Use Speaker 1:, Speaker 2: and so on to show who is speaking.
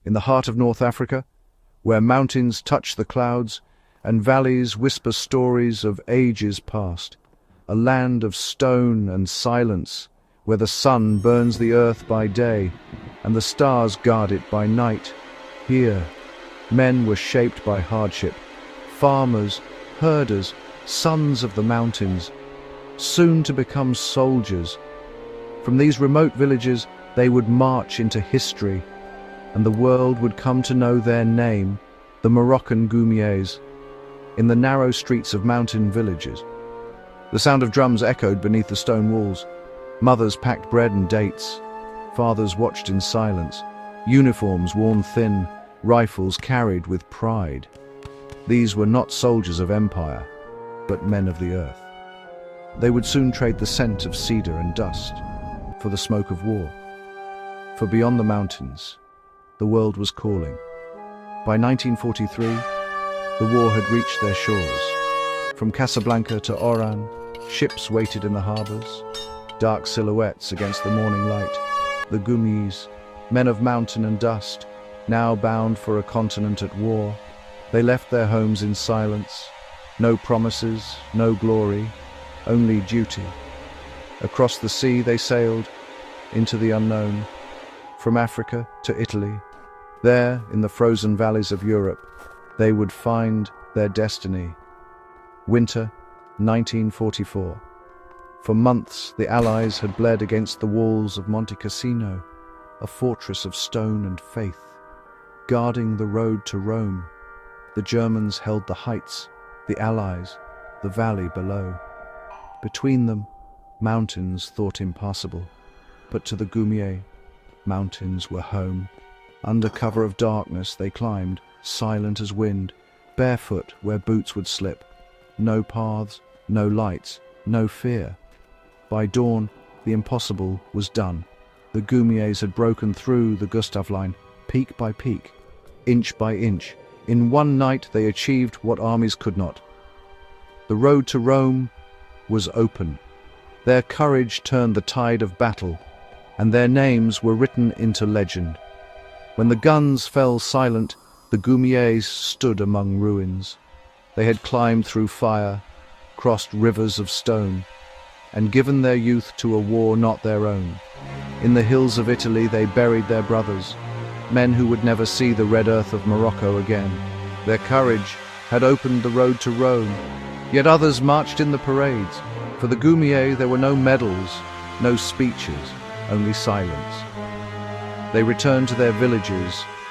Speaker 1: In the heart of North Africa, where mountains touch the clouds and valleys whisper stories of ages past, a land of stone and silence, where the sun burns the earth by day and the stars guard it by night. Here, men were shaped by hardship, farmers, herders, sons of the mountains, soon to become soldiers. From these remote villages, they would march into history, and the world would come to know their name, the Moroccan Goumiers, in the narrow streets of mountain villages. The sound of drums echoed beneath the stone walls. Mothers packed bread and dates. Fathers watched in silence, uniforms worn thin, rifles carried with pride. These were not soldiers of empire, but men of the earth. They would soon trade the scent of cedar and dust for the smoke of war. For beyond the mountains, the world was calling. By 1943, the war had reached their shores. From Casablanca to Oran, ships waited in the harbors, dark silhouettes against the morning light. The Goumiers, men of mountain and dust, now bound for a continent at war. They left their homes in silence. No promises, no glory, only duty. Across the sea they sailed, into the unknown, from Africa to Italy. There, in the frozen valleys of Europe, they would find their destiny. Winter, 1944. For months, the Allies had bled against the walls of Monte Cassino, a fortress of stone and faith. Guarding the road to Rome, the Germans held the heights, the Allies, the valley below. Between them, mountains thought impassable, but to the Goumiers, mountains were home. Under cover of darkness they climbed, silent as wind, barefoot where boots would slip. No paths, no lights, no fear. By dawn, the impossible was done. The Goumiers had broken through the Gustav line, peak by peak, inch by inch. In one night they achieved what armies could not. The road to Rome was open. Their courage turned the tide of battle, and their names were written into legend. When the guns fell silent, the Goumiers stood among ruins. They had climbed through fire, crossed rivers of stone, and given their youth to a war not their own. In the hills of Italy they buried their brothers, men who would never see the red earth of Morocco again. Their courage had opened the road to Rome, yet others marched in the parades. For the Goumiers there were no medals, no speeches, only silence. They returned to their villages,